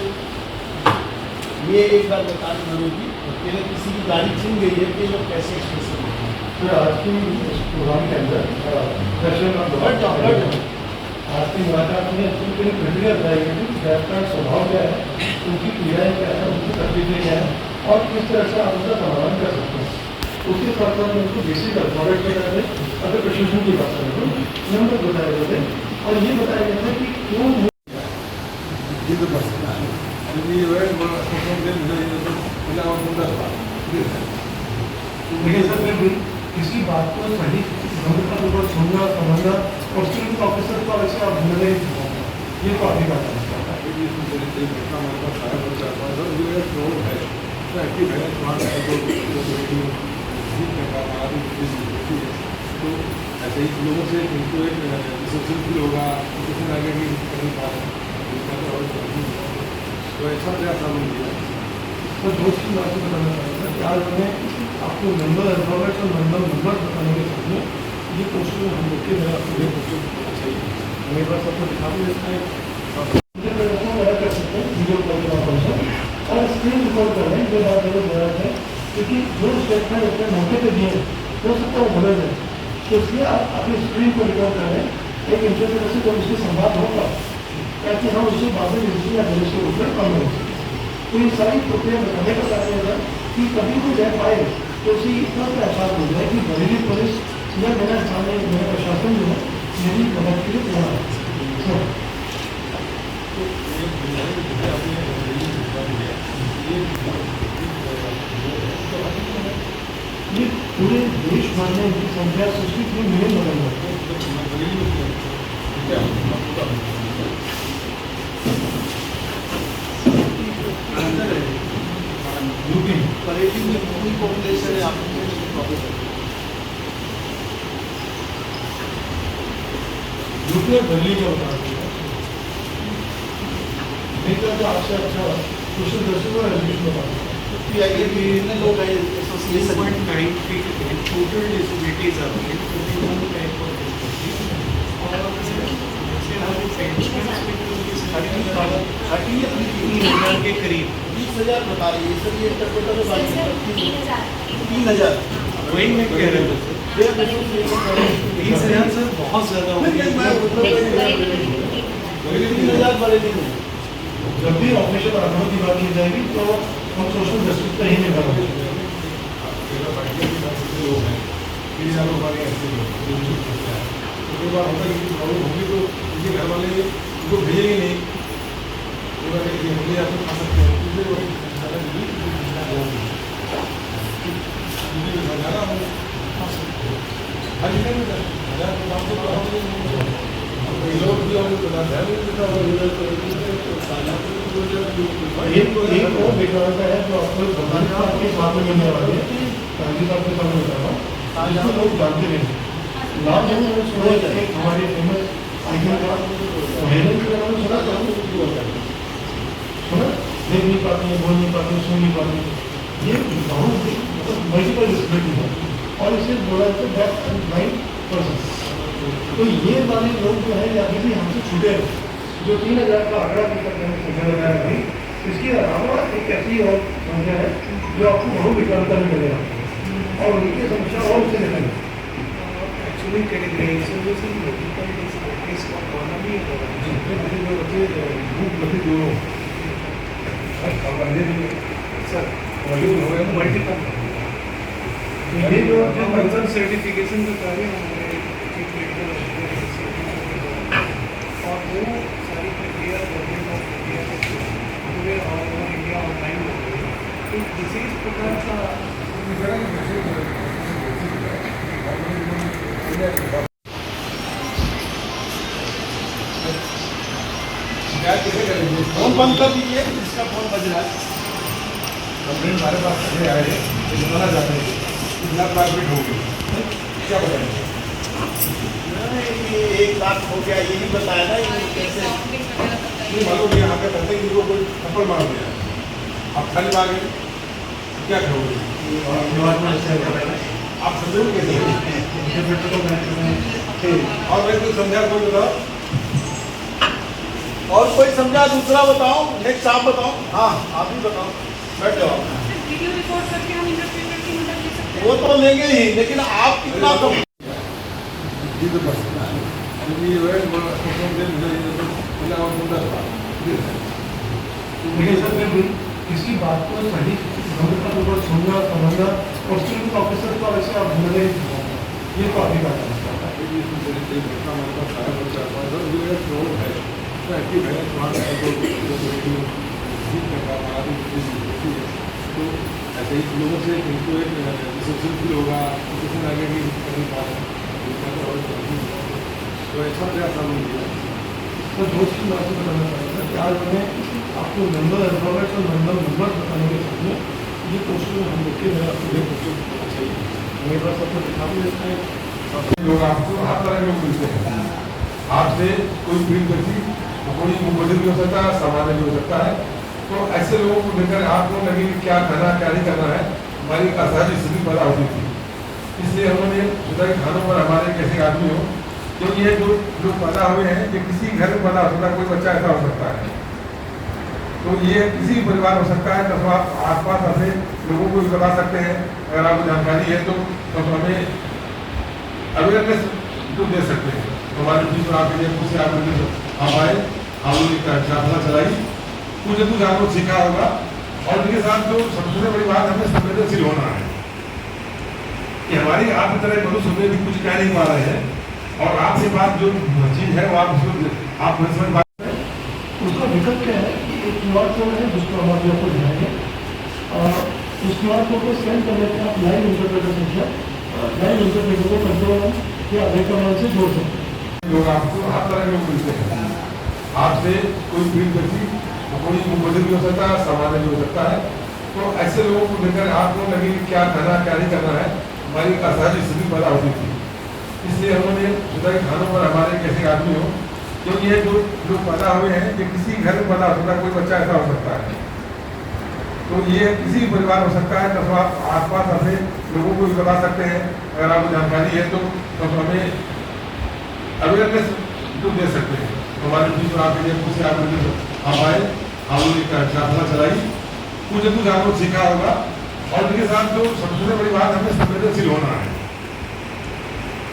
ये एक बार बता दें मनोज जी, अकेले किसी की गाड़ी छिन गई है कि लोग कैसे एक्सप्रेस होंगे? फिर आज की इस प्रोग्राम के अंदर आज की मुलाकात में उनकी प्रक्रिया बताई गई थी कि आपका स्वभाव क्या है, उनकी क्रियाएं क्या है, उनकी तकलीफें क्या है और किस तरह से आप उसका समाधान कर सकते हैं। उसके साथ साथ में उसको बेसिक प्रोडक्ट बताए थे, अगर प्रशिक्षण की बात करें तो नंबर बताए गए थे और ये बताया गया था कि क्यों लेकिन सर मैं किसी बात को सही गंभीरता पूर्वक सुनना समझना और स्टूडेंट ऑफिसर को वैसे आप ढूंढने ये तो आपकी बात तो ऐसे ही लोगों से उनको एक रिसेप्शन फील होगा, किसी आगे की कहीं तो ऐसा प्रयास हमने किया। तो दोस्त की बात बताना चाहूँगा कि आज हमें आपको नंबर अल्फाबेट और नंबर बताने के सामने ये क्वेश्चन हम लोग के मेरा आपको ये क्वेश्चन होना चाहिए, मेरे पास आपको दिखा भी देता है कर सकते हैं वीडियो कॉल के माध्यम से और स्क्रीन रिकॉर्ड कर लें जो बात जरूर है, क्योंकि जो स्टेटमेंट अपने मौके पर दिए हो सकता है वो गलत है, तो इसलिए आप अपनी स्क्रीन को रिकॉर्ड कर रहे हैं एक इंटरव्यू से जब उसके संवाद होगा ताकि हम उससे बाद में या गलत के रूप में कम हो सके। तो ये सारी प्रक्रिया बताने का कारण होगा कि कभी भी रह पाए तो उसे इतना तो एहसास हो जाए कि बरेली पुलिस या मेरा स्थानीय मेरा प्रशासन जो है मेरी मदद के लिए तैयार है। ये पूरे देश भर में इनकी संख्या 63 मिलियन बदल है। यूपी बरेली में पूरी पॉपुलेशन है आपको यूपी और दिल्ली का बता दें नहीं तो आपसे अच्छा क्वेश्चन दर्शकों और एजुकेशन बता दें कितने लोग हैं एसोसिएशन 6.93 टोटल डिसेबिलिटीज आती है 41 टाइप ऑफ डिसेबिलिटी और जैसे हमारे पेंशनर्स में तो उनकी सारी 3,000 के करीब 20,000 बता रही है सर, ये टोटल 3,000 वही मैं कह रहा हूँ 30,000 सर बहुत ज़्यादा हो गया। 3,000 बरेली में। जब भी ऑपरेशन आराम की बात की जाएगी तो हम सोशल जस्टिस पर ही निर्भर होंगे। बार होता है कि प्रॉब्लम होगी तो उनके घर वाले उनको भेजेंगे नहीं, मुझे आप खा सकते हैं एक और बेकारता है जो आपको बताने का आपके साथ में मिलने वाले हैं गांधी साहब के सामने बता रहा हूँ जिसको लोग जानते नहीं। लाभ सुना एक हमारे फेमस आइकन का हेलन के नाम सुना था, सुना देख नहीं पाते हैं, बोल नहीं पाते, सुन नहीं पाते, ये बहुत मतलब मल्टीपल डिसेबिलिटी है और इसे बोला जाता है डेफ एंड ब्लाइंड पर्सन। तो ये वाले लोग जो है या भी हमसे छूटे हैं जो 3,000 का आंकड़ा भी तक मैंने संख्या लगाया अभी, इसके अलावा एक ऐसी और संख्या है जो आपको बहुत विकलता में मिलेगा और उनकी समस्या और उससे निकलेगी। एक्चुअली कैटेगराइजेशन जो सी मल्टीपल डिसेबिलिटीज का कॉलम भी सर मल्टीपल ये जो कंसर्न सर्टिफिकेशन का कार्य हमारे चीफ मेडिकल ऑफिसर और वो सारी प्रक्रिया गवर्नमेंट ऑफ इंडिया के पूरे ऑल ओवर इंडिया ऑनलाइन हो गई है। तो किसी प्रकार का फोन बंद कर दीजिए, इसका फोन बज रहा है। कंप्लेंट हमारे पास पहले आए हैं, बताना चाहते हैं कि लाख एडमिट हो गई, क्या बताएंगे? ये 1 लाख हो गया, ये नहीं बताया ना ये कैसे। नहीं मालूम नहीं यहाँ पे कहते हैं कि इनको कोई थप्पड़ मार दिया, आप खाली मांगे क्या करोगे? आप समझोगे कैसे? और मैं कुछ समझा कोई बताओ, और कोई समझा दूसरा बताओ, नेक्स्ट आप बताओ। हाँ आप ही बताओ, बैठ जाओ। वीडियो रिकॉर्ड करके हम इंटरप्रेटर की मदद ले सकते हैं। वो तो लेंगे ही, लेकिन आप कितना कम ये तो बस ये जो है लेकिन सर मैं किसी बात को सही गंभीरतापूर्वक सुनना समझना और स्टूडेंट ऑफिसर को वैसे आप भूल गए, ये तो आपकी बात है। तो ऐसे ही लोगों से इनको एक सोशल फील होगा, सोशल आगे भी करने का तो ऐसा प्रयास हम तो दो चीज मैं आपको बताना चाहूँगा कि आज हमें आपको नंबर अल्फाबेट्स और नंबर बताने के सामने ये क्वेश्चन हम लोग के मेरा आपको ये क्वेश्चन होना चाहिए, मेरे पास आपको दिखा भी देता है। लोग आपको हर तरह के लोग मिलते हैं, आपसे कोई पीढ़ी व्यक्ति कोई मुबदिल भी हो सकता है, सामान्य भी हो सकता है। तो ऐसे लोगों को मिलकर आपको लगे कि क्या करना क्या नहीं करना है, हमारी असहज स्थिति पैदा होती थी। इसलिए हमने सोचा कि खानों पर हमारे कैसे आदमी हो, क्योंकि ये जो लोग पैदा हुए हैं ये किसी घर में पैदा हो सकता है, कोई बच्चा ऐसा हो सकता है तो ये किसी भी परिवार हो सकता है, तो आप आसपास अपने लोगों को भी बता सकते हैं। अगर आपको जानकारी है तो हमें अवेयरनेस तो दे सकते हैं। तो हमारे बीच में आपके लिए कुछ आप आए, हम लोग प्रार्थना चलाई, कुछ न कुछ आपको सीखा होगा। और उनके साथ जो सबसे बड़ी बात, हमें संवेदनशील होना है कि हमारी आपकी तरह मनुष्य भी कुछ कह नहीं पा रहे हैं, और आपके पास जो चीज़ है वो आप उसको आप समझ पा। उसका विकल्प क्या है कि एक QR कोड है जिसको हम आपको दिखाएंगे। उस QR कोड को स्कैन करने के आप लाइव इंटरप्रेटर संख्या लाइव इंटरप्रेटर को कंट्रोल या रेकमेंड से जोड़ सकते हैं। लोग आपको हर तरह के लोग मिलते हैं, आपसे कोई भी व्यक्ति, कोई मुखबिर भी हो सकता है, सामान्य भी हो सकता है। तो ऐसे लोगों को देखकर आपको लगे कि क्या करना क्या नहीं करना है, हमारी असहज स्थिति पैदा होती थी। इसलिए हमने सोचा कि खानों पर हमारे कैसे आदमी हो, क्योंकि ये जो लोग पैदा हुए हैं ये किसी घर में पैदा हो सकता है, कोई बच्चा ऐसा हो सकता है, तो ये किसी भी परिवार हो सकता है। तो आप आसपास अपने लोगों को भी बता सकते हैं। अगर आपको जानकारी है तो हमें अवेयरनेस तो दे सकते हैं। तो हमारे बीच में आपके लिए कुछ आप आए, हम लोग प्रार्थना चलाई, कुछ न कुछ आपको सीखा होगा। और उनके साथ जो सबसे बड़ी बात, हमें संवेदनशील होना है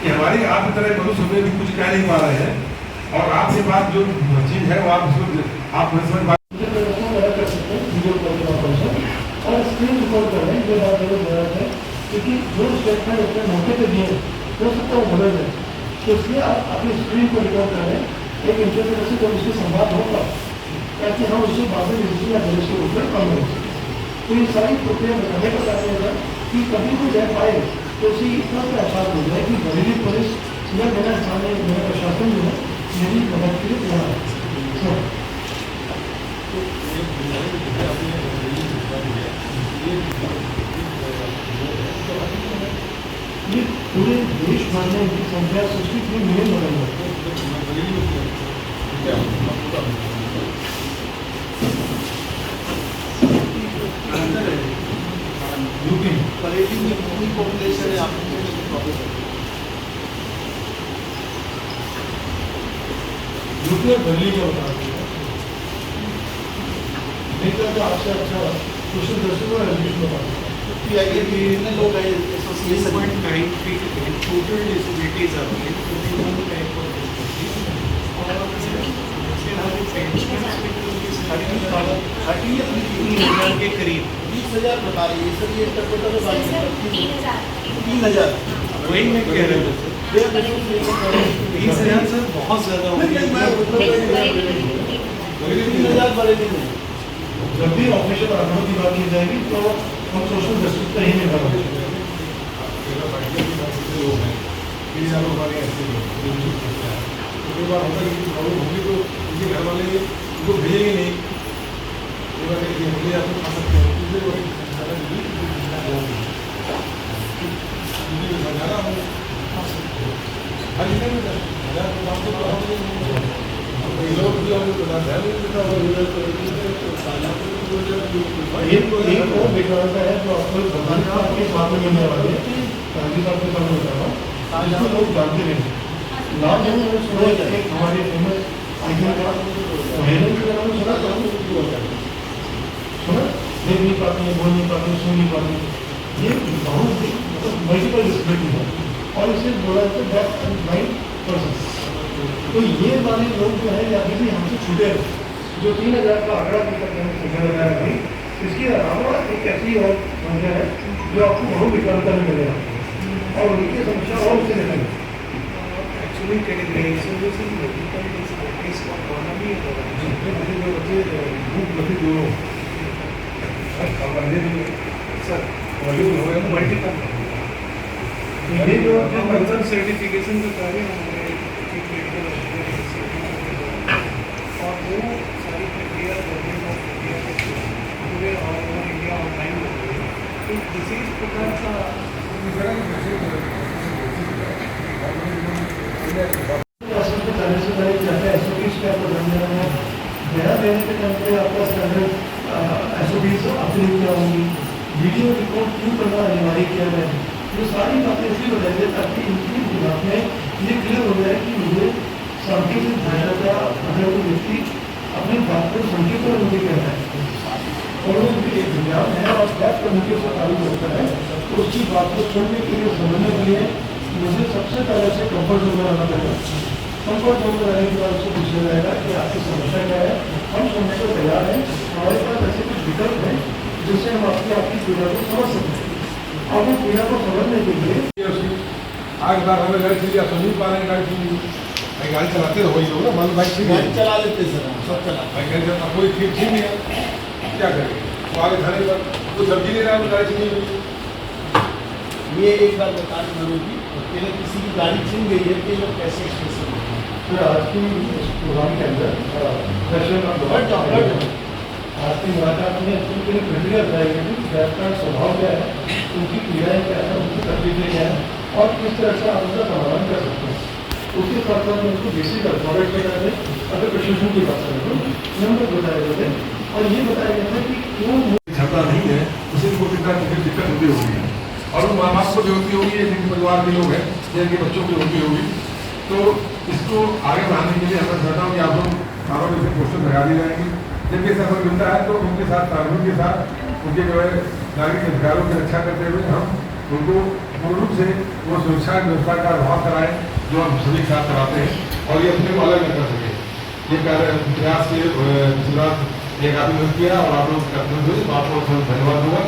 कि हमारी आपकी तरह मनुष्य भी कुछ कह नहीं पा रहे हैं, और आपके पास जो चीज़ है वो आप उसको आप समझ पा कर सकते हैं वीडियो कॉल के माध्यम से, और स्क्रीन रिकॉर्ड कर रहे हैं। ये बात जरूर ज़रूरत है, क्योंकि जो स्टेटमेंट अपने मौके पर दिए हो सकता है वो गलत है, तो इसलिए आप अपनी स्क्रीन को रिकॉर्ड कर रहे हैं। एक इंटरप्रेटर से जब उससे संवाद होगा ताकि हम उससे बातें या गलत के रूप में कम हो सकें। तो ये सारी प्रक्रिया बताने का कार्य होगा कि कभी भी रह पाए तो उसे इतना तो एहसास हो जाए कि बरेली पुलिस या मेरा स्थानीय मेरा प्रशासन जो है मेरी मदद के लिए तैयार है। ये पूरे देश भर में इनकी संख्या 63 मिलियन हो रही है। यूपी बरेली में पूरी पॉपुलेशन है आपको यूपी और बरेली का बता दें, नहीं तो आपसे अच्छा क्वेश्चन दर्शकों का रजिस्टर बता दें। कितने लोग हैं एसोसिएशन में? 6.9 feet total disabilities are there, 41 type of disabilities, और पेंशनर्स में तो ये 30,000 के करीब 20,000 बता रही है सर। ये इंटरप्रेटर है 3,000 वही मैं कह रहा हूँ सर। 20,000 सर बहुत ज़्यादा हो गया। 3,000 बरेली में। जब भी ऑफिशियल आंकड़ों की बात की जाएगी तो हम सोशल जस्टिस का ही निर्भर होंगे। हमारे ऐसे लोग बार होता है कि प्रॉब्लम होगी तो उनके घर वाले उनको भेजेंगे नहीं, आपको खा सकते हैं। एक और विकल्प है जो आपको बताने का आपके साथ में मिलने वाले हैं, आपके साथ में बता रहा हूँ, जिसको लोग जानते नहीं। नाम एक हमारे फेमस आइकन का हेलन के नाम सुना था, सुना देख नहीं पाती है, बोल नहीं पाती, सुन नहीं पाती, ये बहुत मल्टीपल डिसेबिलिटी है और इसे बोला जाता है डेफ एंड ब्लाइंड पर्सन। तो ये वाले लोग जो है अभी भी हमसे छूटे हैं, जो 3,000 का आंकड़ा अभी तक मैंने संख्या लगाया गई। इसके अलावा एक ऐसी और संख्या है जो आपको बहुत विकल्पता में मिलेगा और उनकी समस्या और उससे निकलेगी। एक्चुअली कैटेगराइजेशन मेडिकल डिसबिलिटीज का होना भी मल्टीपल ये जो कंसर्न सर्टिफिकेशन का कार्य हमारे मेडिकल और वो सारी प्रक्रिया गवर्नमेंट ऑफ इंडिया के पूरे ऑल ओवर इंडिया ऑनलाइन हो गई है। तो किसी इस प्रकार का वीडियो रिकॉर्ड क्यों करना अनिवार्य किया गया है, ये सारी बातें इसलिए बताएंगे ताकि इनकी दिमाग में ये क्लियर हो जाए कि मुझे सांकेतिक भाषा का अगर कोई व्यक्ति अपनी बात को समझे तो मुझे कहना है और वो भी एक विज्ञान है और गैप कम्युनिटी से ताल्लुक होता है तो उसकी बात को सुनने के लिए समझने के लिए मुझे सबसे पहले से कंफर्ट जोन में रहना पड़ेगा। कंफर्ट जोन में रहने के बाद उससे पूछा जाएगा कि आपकी समस्या क्या है, हम सुनने को तैयार हैं, हमारे पास ऐसे कुछ विकल्प हैं जिससे हम आपकी पीड़ा को समझ सकते हैं। और वो पीड़ा को समझने के लिए आज बार हमें गाड़ी चली आप समझ पा रहे हैं गाड़ी चली भाई गाड़ी चलाते हो वही लोग ना मान बाइक ठीक है चला लेते सर हम सब चला भाई गाड़ी चलता कोई ठीक ठीक नहीं है क्या करेंगे तो आगे थाने पर कोई सब्जी नहीं रहा है गाड़ी चली हुई ये एक बार बता दें मनोज जी अकेले किसी की गाड़ी छीन गई है कि लोग कैसे एक्सप्रेस फिर आज की इस प्रोग्राम के अंदर आज की मुलाकात में उनके लिए प्रक्रिया बताई गई थी गैप का स्वभाव क्या है, उनकी क्रियाएं क्या है, उनकी तकलीफें क्या है और किस तरह से आप उनका समाधान कर सकते हैं। उसके साथ साथ उनको बेसिक अल्फाबेट बताया गया, अगर प्रशिक्षण की बात करें तो नंबर बताए गए थे और ये बताया गया था कि क्यों छात्रा नहीं है उसे को कितना दिक्कत होती होगी और वो माँ बाप को भी होती होगी जिनके परिवार के लोग हैं जिनके बच्चों की होती होगी। तो इसको आगे बढ़ाने के लिए मैं चाहता हूँ कि आप लोग सारों में से क्वेश्चन लगा दी जाएंगे जिनके सफल मिलता है तो उनके साथ तालमेल के साथ उनके जो है नागरिक अधिकारों की रक्षा करते हुए हम उनको पूर्ण रूप से वो सुरक्षा व्यवस्था का अभाव कराएं जो हम सभी साथ कराते हैं और ये अपने को अलग न कर सके। ये कार्य प्रयास के शुरुआत एक आदमी ने किया और आप लोग करते हुए आपको धन्यवाद दूंगा।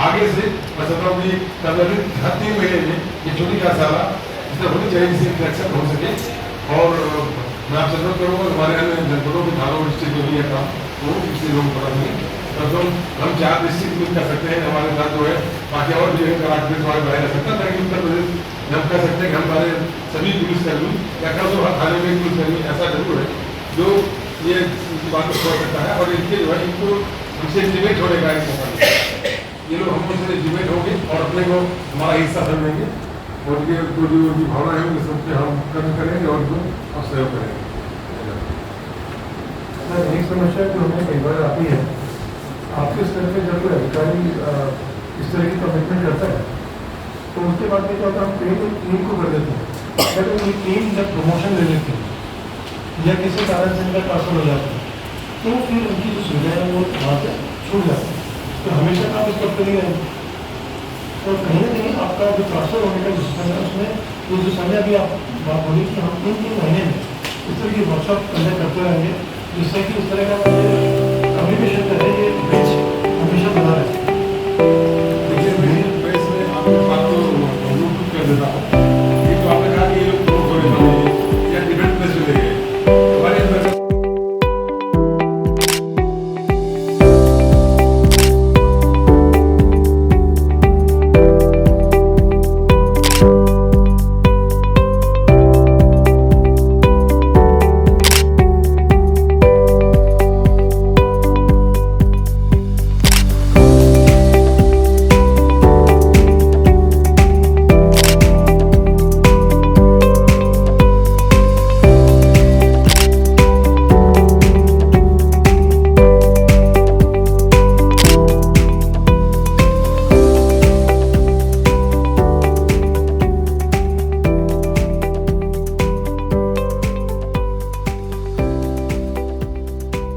आगे से मैं समझता हूँ कि कभी हर 3 महीने में ये छोटी कार्यशाला इसमें होनी चाहिए जिससे इंटरेक्शन हो सके और मैं आपसे अनुरोध करूँगा हमारे अन्य जनपदों के थानों डिस्ट्रिक्ट में भी है काम तो इससे लोग पता नहीं तो हम 4 डिस्ट्रिक्ट में कर सकते हैं हमारे साथ जो है बाकी और भी राज्य में बढ़ाया जा सकता है ताकि उत्तर प्रदेश में हम कह सकते हैं कि हमारे सभी पुलिसकर्मी या कर दो हर थाने में पुलिसकर्मी ऐसा जरूर है जो ये बात को छोड़ सकता है और इनके जो है इनको हमसे इंटीमेट होने का एक मौका मिलेगा। ये लोग हमसे इंटीमेट होंगे और अपने को हमारा हिस्सा समझेंगे और ये जो उनकी भावना है उनके सबसे हम कर्म करेंगे और उनको हम सहयोग करेंगे। एक समस्या जो हमें कई बार आती है आपके स्तर पे जब कोई अधिकारी इस तरह की कमिटमेंट करता है तो उसके बाद में क्या होता है हम पेड़ टीम को कर देते हैं या तो ये टीम जब प्रमोशन ले लेती है या किसी कारण से इनका ट्रांसफर हो जाता है तो फिर उनकी जो सुविधा है वो वहाँ से छूट जाती है तो हमेशा आप इस पद पर नहीं रहेंगे तो कहीं ना कहीं आपका जो ट्रांसफर होने का जो समय है उसमें वो जो समय अभी आप बात होगी कि हम 3 महीने में इस तरह की वर्कशॉप कंडक्ट करते रहेंगे जिससे कि इस तरह का कम्युनिकेशन करें ये बेच